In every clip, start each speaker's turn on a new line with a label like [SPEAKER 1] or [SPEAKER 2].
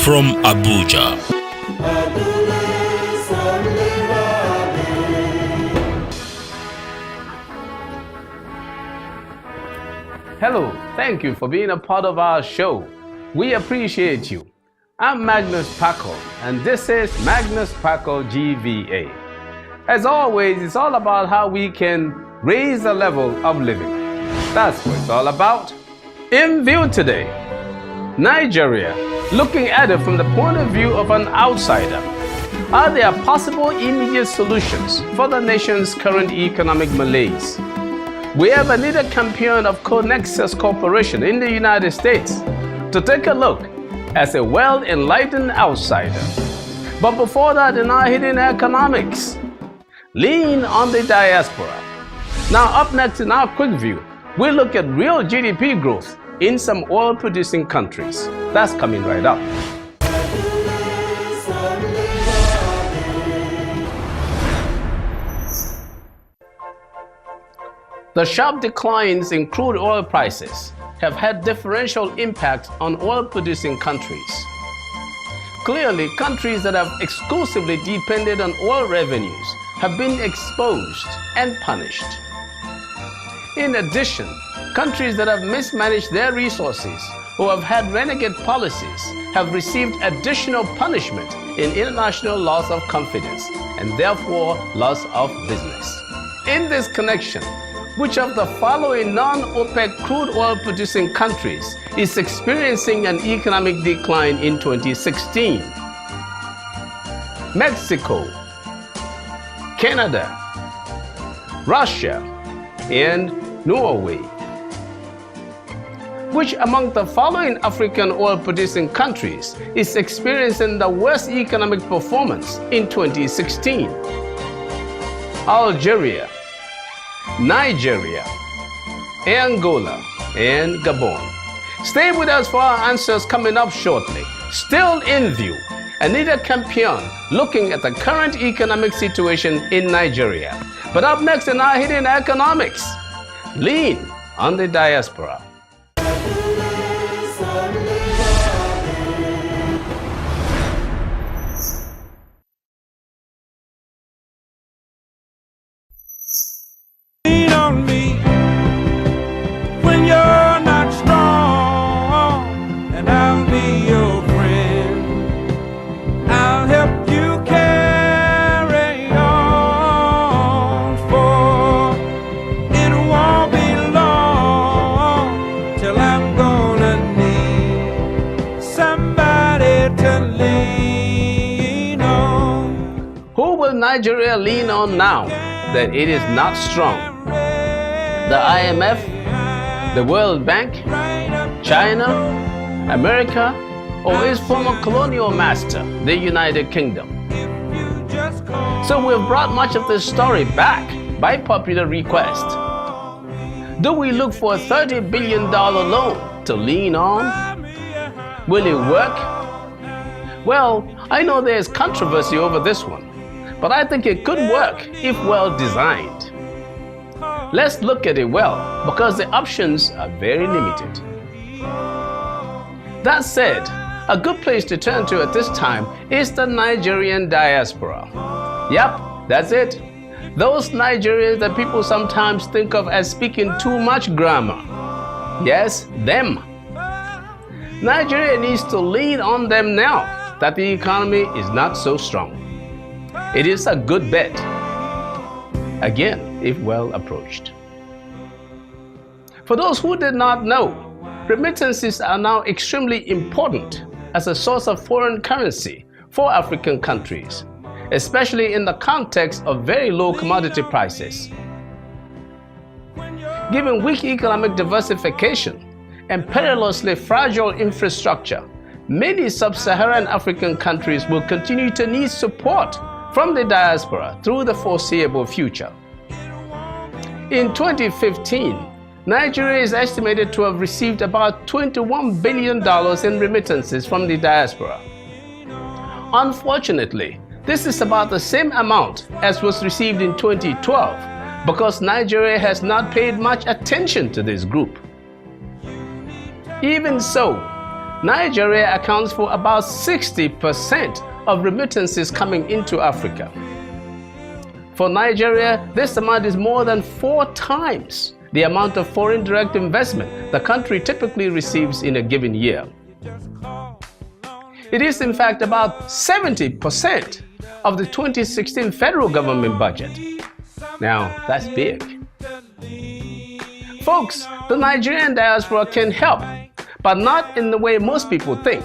[SPEAKER 1] from Abuja.
[SPEAKER 2] Hello, thank you for being a part of our show. We appreciate you. I'm Magnus Kpakol, and this is Magnus Kpakol GVA. As always, it's all about how we can raise the level of living. That's what it's all about. In view today, Nigeria, looking at it from the point of view of an outsider. Are there possible immediate solutions for the nation's current economic malaise? We have a leader champion of Connexus Corporation in the United States to take a look as a well-enlightened outsider. But before that, in our hidden economics, lean on the diaspora. Now up next in our quick view, we look at real GDP growth in some oil-producing countries. That's coming right up. The sharp declines in crude oil prices have had differential impacts on oil-producing countries. Clearly, countries that have exclusively depended on oil revenues have been exposed and punished. In addition, countries that have mismanaged their resources or have had renegade policies have received additional punishment in international loss of confidence and therefore loss of business. In this connection, which of the following non-OPEC crude oil producing countries is experiencing an economic decline in 2016? Mexico, Canada, Russia, and Norway. Which among the following African oil producing countries is experiencing the worst economic performance in 2016? Algeria, Nigeria, Angola, and Gabon. Stay with us for our answers coming up shortly. Still in view, Anita Campion looking at the current economic situation in Nigeria. But up next in our hidden economics, lean on the diaspora. Nigeria lean on now that it is not strong? The IMF, the World Bank, China, America, or its former colonial master, the United Kingdom? So we've brought much of this story back by popular request. Do we look for a $30 billion loan to lean on? Will it work? Well, I know there's controversy over this one, but I think it could work if well designed. Let's look at it well, because the options are very limited. That said, a good place to turn to at this time is the Nigerian diaspora. Yep, that's it. Those Nigerians that people sometimes think of as speaking too much grammar. Yes, them. Nigeria needs to lean on them now that the economy is not so strong. It is a good bet, again, if well approached. For those who did not know, remittances are now extremely important as a source of foreign currency for African countries, especially in the context of very low commodity prices. Given weak economic diversification and perilously fragile infrastructure, many sub-Saharan African countries will continue to need support from the diaspora through the foreseeable future. In 2015, Nigeria is estimated to have received about $21 billion in remittances from the diaspora. Unfortunately, this is about the same amount as was received in 2012 because Nigeria has not paid much attention to this group. Even so, Nigeria accounts for about 60% of remittances coming into Africa. For Nigeria, this amount is more than 4 times the amount of foreign direct investment the country typically receives in a given year. It is in fact about 70% of the 2016 federal government budget. Now, that's big. Folks, the Nigerian diaspora can help, but not in the way most people think.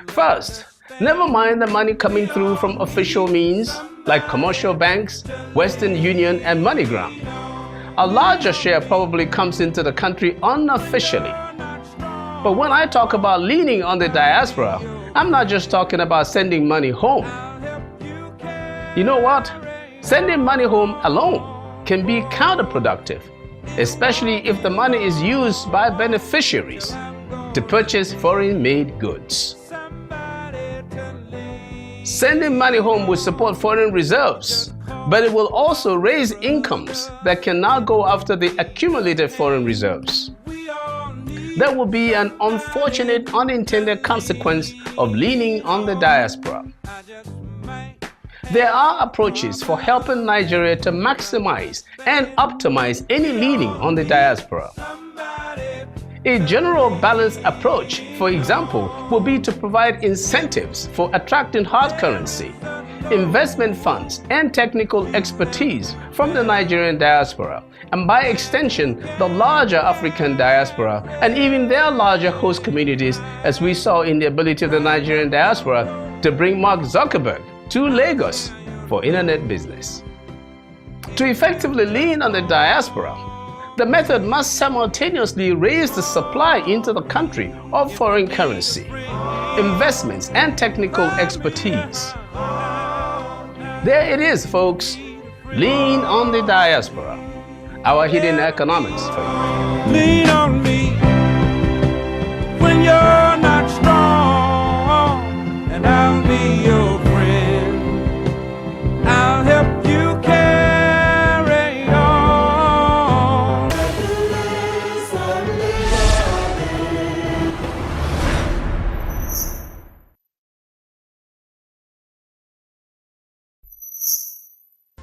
[SPEAKER 2] First, never mind the money coming through from official means like commercial banks, Western Union, and MoneyGram. A larger share probably comes into the country unofficially. But when I talk about leaning on the diaspora, I'm not just talking about sending money home. You know what? Sending money home alone can be counterproductive, especially if the money is used by beneficiaries to purchase foreign-made goods. Sending money home will support foreign reserves, but it will also raise incomes that can now go after the accumulated foreign reserves. There will be an unfortunate unintended consequence of leaning on the diaspora. There are approaches for helping Nigeria to maximize and optimize any leaning on the diaspora. A general balanced approach, for example, will be to provide incentives for attracting hard currency, investment funds, and technical expertise from the Nigerian diaspora, and by extension, the larger African diaspora, and even their larger host communities, as we saw in the ability of the Nigerian diaspora to bring Mark Zuckerberg to Lagos for internet business. To effectively lean on the diaspora, the method must simultaneously raise the supply into the country of foreign currency, investments, and technical expertise. There it is, folks. Lean on the diaspora. Our hidden economics for you.
[SPEAKER 1] Lean on me when you're not strong, and I'll be your friend. I'll help you carry on.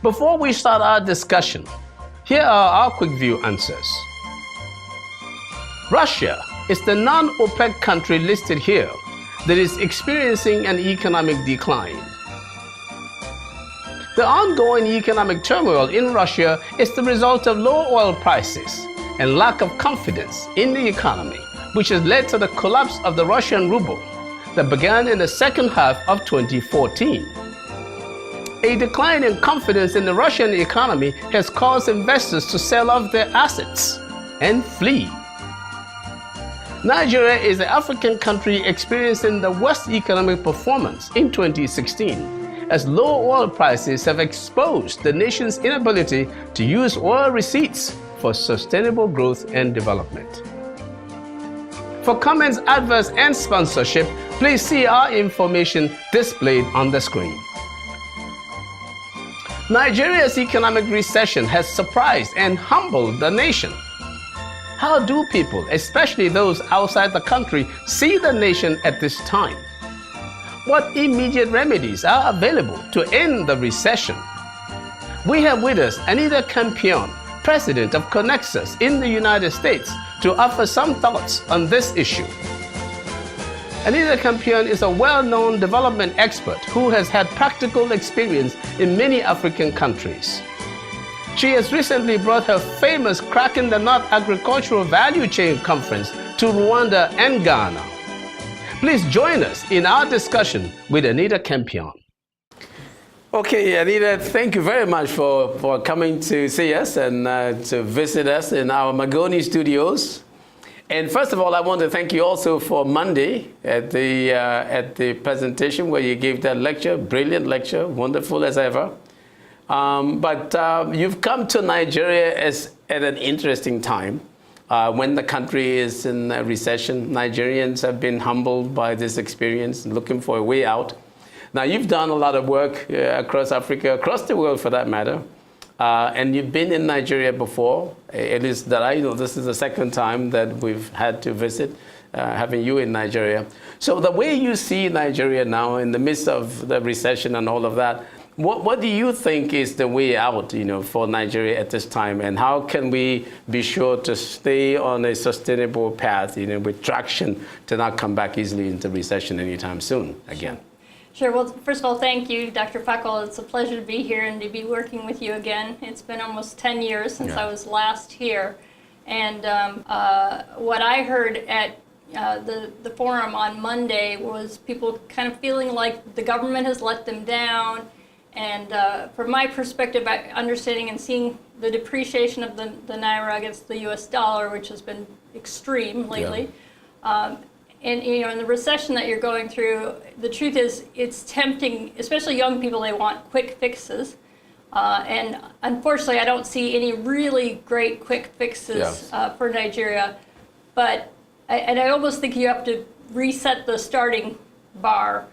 [SPEAKER 2] Before we start our discussion, here are our quick view answers. Russia is the non-OPEC country listed here that is experiencing an economic decline. The ongoing economic turmoil in Russia is the result of low oil prices and lack of confidence in the economy, which has led to the collapse of the Russian ruble that began in the second half of 2014. A decline in confidence in the Russian economy has caused investors to sell off their assets and flee. Nigeria is the African country experiencing the worst economic performance in 2016, as low oil prices have exposed the nation's inability to use oil receipts for sustainable growth and development. For comments, adverts, and sponsorship, please see our information displayed on the screen. Nigeria's economic recession has surprised and humbled the nation. How do people, especially those outside the country, see the nation at this time? What immediate remedies are available to end the recession? We have with us Anita Campion, President of Connexus in the United States, to offer some thoughts on this issue. Anita Campion is a well-known development expert who has had practical experience in many African countries. She has recently brought her famous Cracking the Nut Agricultural Value Chain Conference to Rwanda and Ghana. Please join us in our discussion with Anita Campion. Okay, Anita, thank you very much for coming to see us and to visit us in our Magoni studios. And first of all, I want to thank you also for Monday at the presentation where you gave that lecture, brilliant lecture, wonderful as ever. But you've come to Nigeria at an interesting time when the country is in a recession. Nigerians have been humbled by this experience, looking for a way out. Now, you've done a lot of work across Africa, across the world for that matter. And you've been in Nigeria before. It is that I know this is the second time that we've had to visit, having you in Nigeria. So the way you see Nigeria now in the midst of the recession and all of that, what do you think is the way out, for Nigeria at this time, and how can we be sure to stay on a sustainable path, with traction to not come back easily into recession anytime soon again?
[SPEAKER 3] Sure. Well, first of all, thank you, Dr. Kpakol. It's a pleasure to be here and to be working with you again. It's been almost 10 years since I was last here, and what I heard at the forum on Monday was people kind of feeling like the government has let them down. And from my perspective, understanding and seeing the depreciation of the Naira against the U.S. dollar, which has been extreme lately, and in the recession that you're going through, the truth is it's tempting, especially young people. They want quick fixes, and unfortunately, I don't see any really great quick fixes for Nigeria. But I almost think you have to reset the starting bar.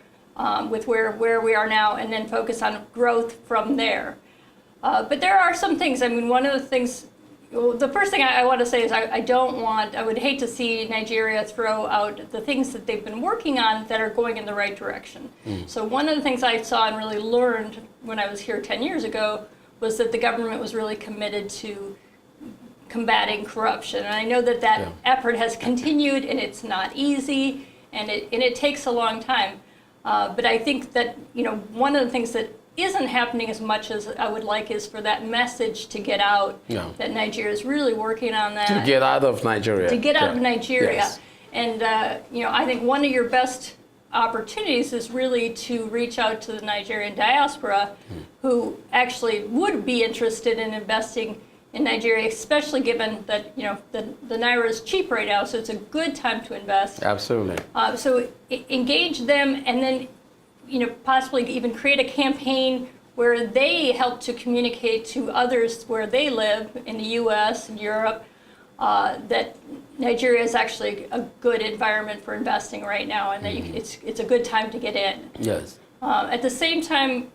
[SPEAKER 3] With where we are now, and then focus on growth from there. But there are some things. I mean, one of the things, the first thing I want to say is I would hate to see Nigeria throw out the things that they've been working on that are going in the right direction. So one of the things I saw and really learned when I was here 10 years ago was that the government was really committed to combating corruption. And I know that effort has continued, and it's not easy, and it takes a long time. But I think that, one of the things that isn't happening as much as I would like is for that message to get out, that Nigeria is really working on that.
[SPEAKER 2] To get out of Nigeria.
[SPEAKER 3] To get out of Nigeria.
[SPEAKER 2] Yes.
[SPEAKER 3] And, I think one of your best opportunities is really to reach out to the Nigerian diaspora who actually would be interested in investing in Nigeria, especially given that the Naira is cheap right now, so it's a good time to invest.
[SPEAKER 2] Absolutely.
[SPEAKER 3] So engage them, and then possibly even create a campaign where they help to communicate to others where they live in the U.S. and Europe that Nigeria is actually a good environment for investing right now, and that it's a good time to get in.
[SPEAKER 2] Yes.
[SPEAKER 3] At the same time,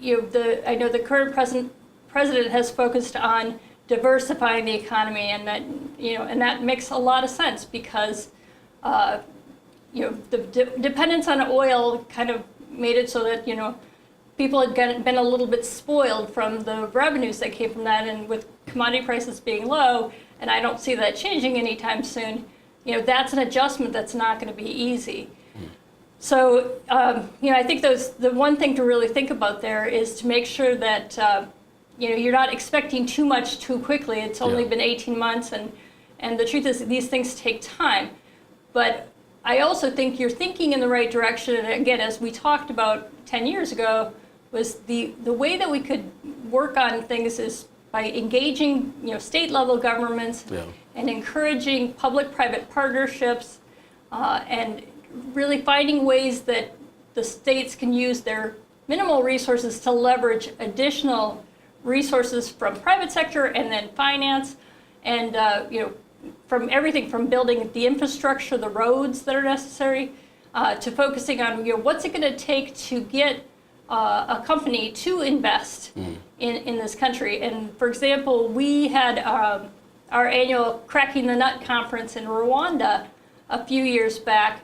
[SPEAKER 3] I know the current president has focused on diversifying the economy, and that makes a lot of sense because the dependence on oil kind of made it so that people had been a little bit spoiled from the revenues that came from that, and with commodity prices being low, and I don't see that changing anytime soon. That's an adjustment that's not going to be easy. So I think the one thing to really think about there is to make sure that you're not expecting too much too quickly. It's only been 18 months, and the truth is these things take time. But I also think you're thinking in the right direction. And again, as we talked about 10 years ago, was the way that we could work on things is by engaging state level governments and encouraging public-private partnerships and really finding ways that the states can use their minimal resources to leverage additional resources from private sector and then finance, and from everything from building the infrastructure, the roads that are necessary, to focusing on what's it going to take to get a company to invest in this country. And for example, we had our annual Cracking the Nut conference in Rwanda a few years back,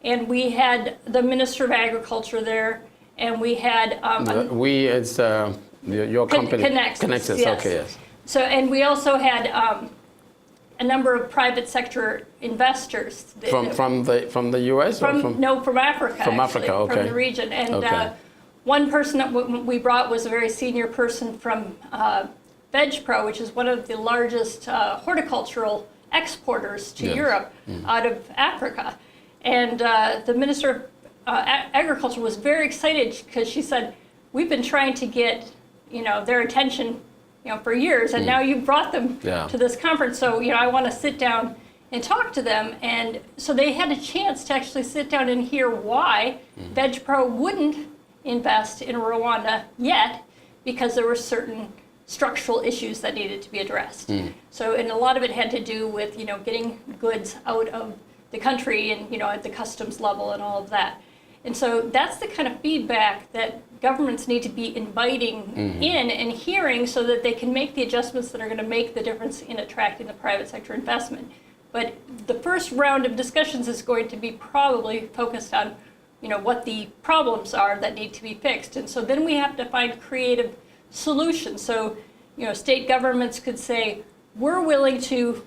[SPEAKER 3] and we had the Minister of Agriculture there, and we had your company, Connexus, yes.
[SPEAKER 2] Okay, yes.
[SPEAKER 3] So, and we also had a number of private sector investors
[SPEAKER 2] from the U.S.
[SPEAKER 3] from Africa.
[SPEAKER 2] From Africa, okay.
[SPEAKER 3] From the region, and one person that we brought was a very senior person from VegPro, which is one of the largest horticultural exporters to Europe out of Africa, and the Minister of Agriculture was very excited because she said, "We've been trying to get their attention for years, and now you brought them to this conference, so I want to sit down and talk to them." And so they had a chance to actually sit down and hear why VegPro wouldn't invest in Rwanda yet, because there were certain structural issues that needed to be addressed. So, and a lot of it had to do with getting goods out of the country and at the customs level and all of that. And so that's the kind of feedback that governments need to be inviting in and hearing so that they can make the adjustments that are going to make the difference in attracting the private sector investment. But the first round of discussions is going to be probably focused on, what the problems are that need to be fixed. And so then we have to find creative solutions. So, state governments could say, we're willing to,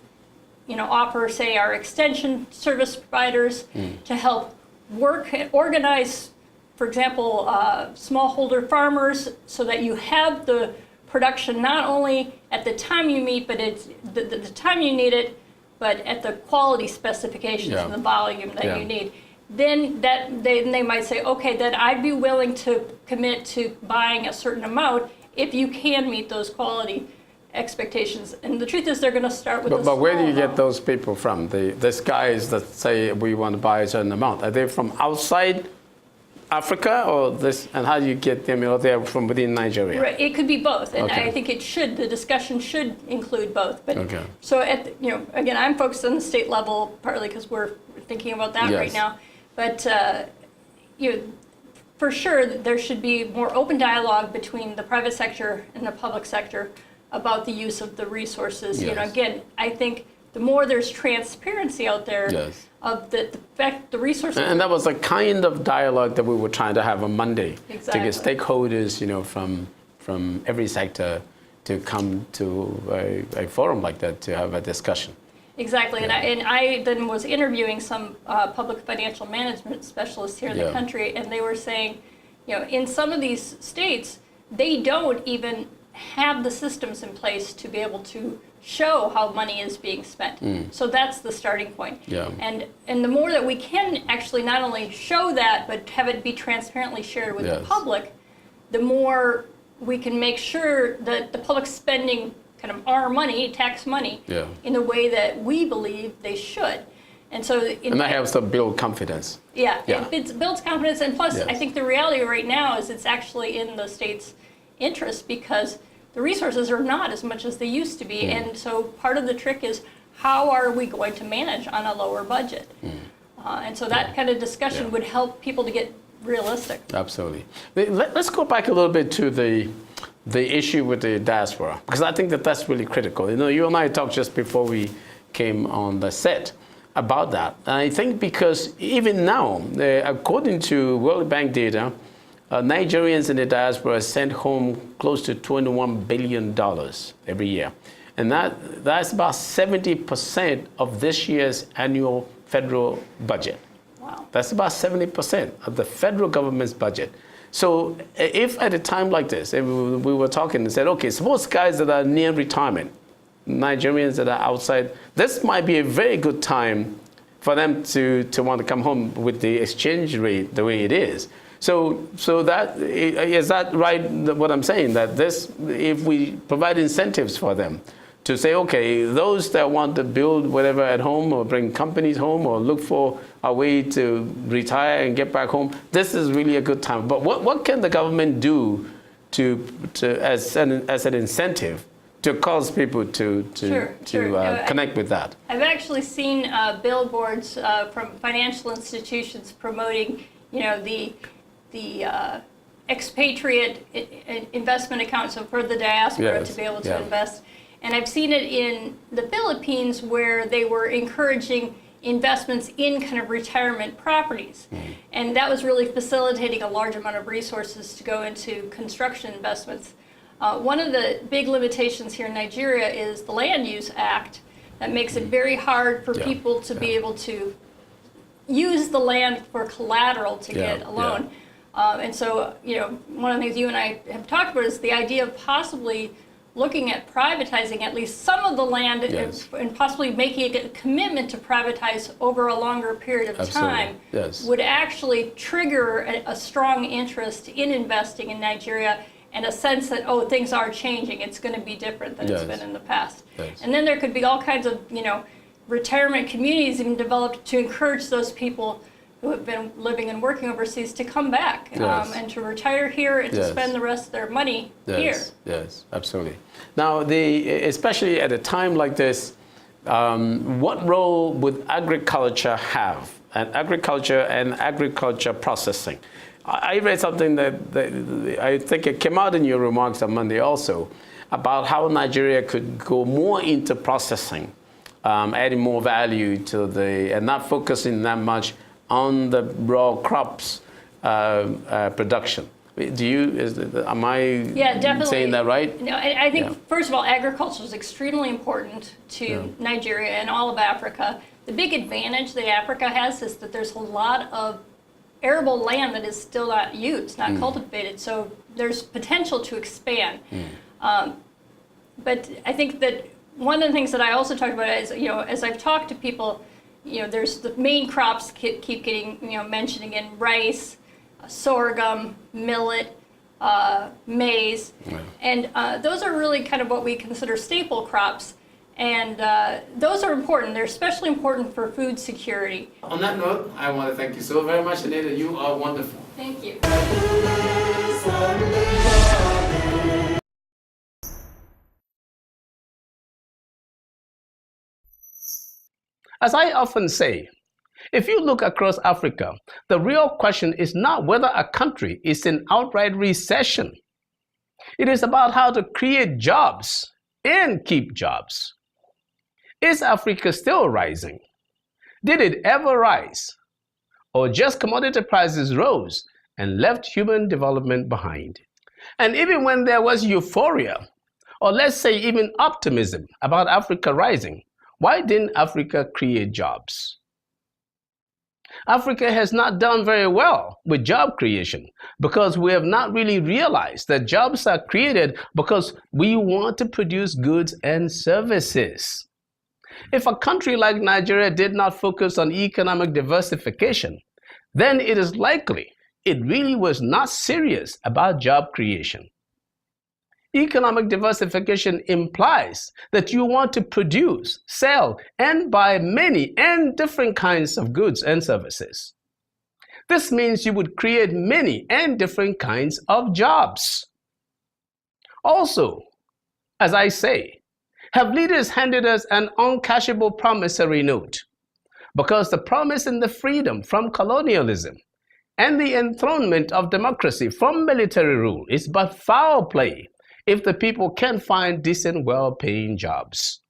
[SPEAKER 3] offer, say, our extension service providers to help work and organize, for example, smallholder farmers, so that you have the production not only at the time you meet, but it's the time you need it, but at the quality specifications and the volume that you need. Then they might say, okay, then I'd be willing to commit to buying a certain amount if you can meet those quality expectations. And the truth is, they're going to start with.
[SPEAKER 2] But where do you get those people from? These guys that say we want to buy a certain amount, are they from outside Africa, or this? And how do you get them? They're from within Nigeria.
[SPEAKER 3] Right. It could be both, and I think it should. The discussion should include both. But so again, I'm focused on the state level partly because we're thinking about that right now. But for sure, there should be more open dialogue between the private sector and the public sector about the use of the resources. Again, I think the more there's transparency out there of the fact the resources.
[SPEAKER 2] And that was a kind of dialogue that we were trying to have on Monday to get stakeholders, from every sector to come to a forum like that to have a discussion.
[SPEAKER 3] Exactly, and I then was interviewing some public financial management specialists here in the country, and they were saying, in some of these states, they don't even have the systems in place to be able to show how money is being spent. So that's the starting point. And the more that we can actually not only show that, but have it be transparently shared with the public, the more we can make sure that the public spending kind of our money, tax money, in the way that we believe they should. And so
[SPEAKER 2] that helps to build confidence.
[SPEAKER 3] It builds confidence, and plus I think the reality right now is it's actually in the state's interest because the resources are not as much as they used to be. And so part of the trick is how are we going to manage on a lower budget? And so that kind of discussion would help people to get realistic.
[SPEAKER 2] Absolutely. Let's go back a little bit to the issue with the diaspora, because I think that's really critical. You and I talked just before we came on the set about that. And I think because even now, according to World Bank data, Nigerians in the diaspora send home close to $21 billion every year. And that's about 70% of this year's annual federal budget.
[SPEAKER 3] Wow.
[SPEAKER 2] That's about 70% of the federal government's budget. So if at a time like this, if we were talking and said, okay, suppose guys that are near retirement, Nigerians that are outside, this might be a very good time for them to want to come home with the exchange rate the way it is. So that is that right? What I'm saying, that this, if we provide incentives for them to say, okay, those that want to build whatever at home or bring companies home or look for a way to retire and get back home, this is really a good time. But what can the government do as an incentive to cause people to connect with that?
[SPEAKER 3] I've actually seen billboards from financial institutions promoting, the expatriate investment account, so for the diaspora to be able to invest. And I've seen it in the Philippines where they were encouraging investments in kind of retirement properties. And that was really facilitating a large amount of resources to go into construction investments. One of the big limitations here in Nigeria is the Land Use Act that makes it very hard for people to be able to use the land for collateral to get a loan. And so, one of the things you and I have talked about is the idea of possibly looking at privatizing at least some of the land and possibly making a commitment to privatize over a longer period of time would actually trigger a strong interest in investing in Nigeria and a sense that, oh, things are changing. It's going to be different than it's been in the past. And then there could be all kinds of, retirement communities even developed to encourage those people who have been living and working overseas to come back and to retire here and to spend the rest of their money here.
[SPEAKER 2] Yes, absolutely. Now, especially at a time like this, what role would agriculture have, and agriculture processing? I read something that I think it came out in your remarks on Monday also, about how Nigeria could go more into processing, adding more value to and not focusing that much on the raw crops production. Am I saying that right?
[SPEAKER 3] No, I think, first of all, agriculture is extremely important to Nigeria and all of Africa. The big advantage that Africa has is that there's a lot of arable land that is still not used, not cultivated, so there's potential to expand. But I think that one of the things that I also talked about is, as I've talked to people, there's the main crops keep getting, mentioned again: rice, sorghum, millet, maize, and those are really kind of what we consider staple crops, and those are important. They're especially important for food security.
[SPEAKER 2] On that note, I want to thank you so very much, Anita. You are wonderful.
[SPEAKER 3] Thank you.
[SPEAKER 2] As I often say, if you look across Africa, the real question is not whether a country is in outright recession. It is about how to create jobs and keep jobs. Is Africa still rising? Did it ever rise? Or just commodity prices rose and left human development behind? And even when there was euphoria, or let's say even optimism about Africa rising, why didn't Africa create jobs? Africa has not done very well with job creation because we have not really realized that jobs are created because we want to produce goods and services. If a country like Nigeria did not focus on economic diversification, then it is likely it really was not serious about job creation. Economic diversification implies that you want to produce, sell, and buy many and different kinds of goods and services. This means you would create many and different kinds of jobs. Also, as I say, have leaders handed us an uncashable promissory note? Because the promise in the freedom from colonialism and the enthronement of democracy from military rule is but foul play if the people can't find decent, well-paying jobs.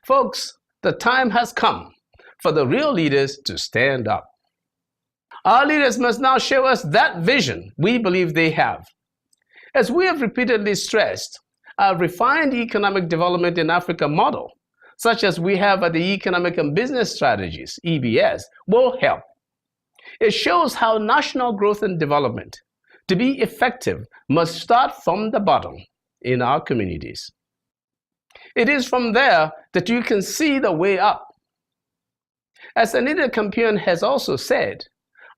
[SPEAKER 2] Folks, the time has come for the real leaders to stand up. Our leaders must now show us that vision we believe they have. As we have repeatedly stressed, a refined economic development in Africa model, such as we have at the Economic and Business Strategies, EBS, will help. It shows how national growth and development, to be effective, must start from the bottom in our communities. It is from there that you can see the way up. As Anita Campion has also said,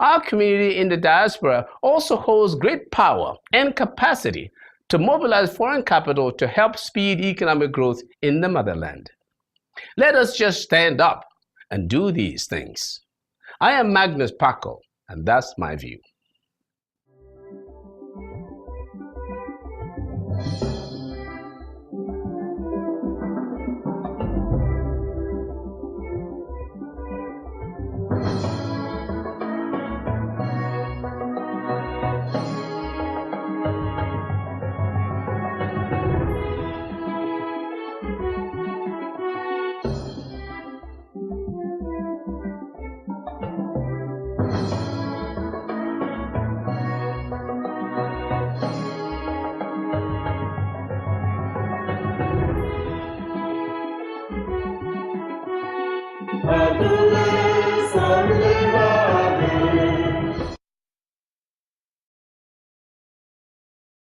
[SPEAKER 2] our community in the diaspora also holds great power and capacity to mobilize foreign capital to help speed economic growth in the motherland. Let us just stand up and do these things. I am Magnus Kpakol, and that's my view.